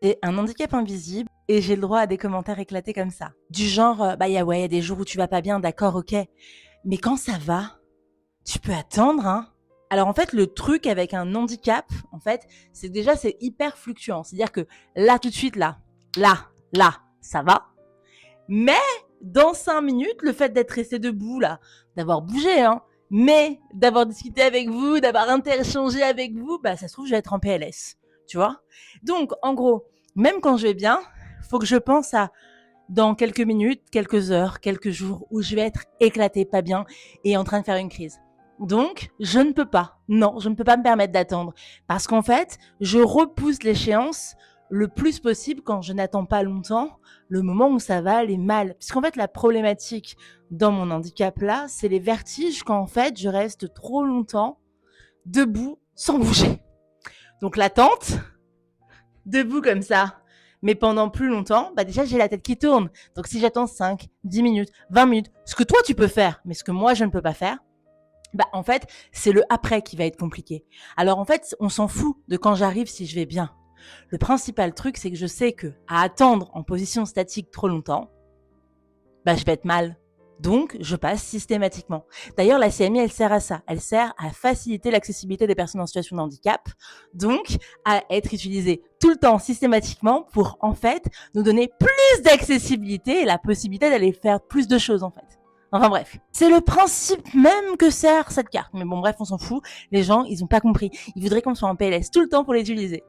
J'ai un handicap invisible et j'ai le droit à des commentaires éclatés comme ça. Du genre, bah, il y a des jours où tu vas pas bien, d'accord, OK. Mais quand ça va, tu peux attendre, hein. Alors en fait, le truc avec un handicap, en fait, c'est déjà c'est hyper fluctuant. C'est-à-dire que là, tout de suite, là, ça va. Mais dans 5 minutes, le fait d'être resté debout, là, d'avoir bougé, hein, mais d'avoir discuté avec vous, d'avoir interchangé avec vous, bah ça se trouve, je vais être en PLS. Tu vois? Donc, en gros, même quand je vais bien, faut que je pense à dans quelques minutes, quelques heures, quelques jours où je vais être éclatée, pas bien et en train de faire une crise. Donc, je ne peux pas. Non, je ne peux pas me permettre d'attendre. Parce qu'en fait, je repousse l'échéance le plus possible quand je n'attends pas longtemps, le moment où ça va aller mal. Puisqu'en fait, la problématique dans mon handicap là, c'est les vertiges quand en fait, je reste trop longtemps debout sans bouger. Donc l'attente, debout comme ça, mais pendant plus longtemps, bah déjà j'ai la tête qui tourne. Donc si j'attends 5, 10 minutes, 20 minutes, ce que toi tu peux faire, mais ce que moi je ne peux pas faire, bah en fait, c'est le après qui va être compliqué. Alors en fait, on s'en fout de quand j'arrive si je vais bien. Le principal truc, c'est que je sais que à attendre en position statique trop longtemps, bah je vais être mal. Donc, je passe systématiquement. D'ailleurs, la CMI, elle sert à ça. Elle sert à faciliter l'accessibilité des personnes en situation de handicap, donc à être utilisée tout le temps systématiquement pour, en fait, nous donner plus d'accessibilité et la possibilité d'aller faire plus de choses, en fait. Enfin bref, c'est le principe même que sert cette carte. Mais bon, bref, on s'en fout. Les gens, ils ont pas compris. Ils voudraient qu'on soit en PLS tout le temps pour l'utiliser.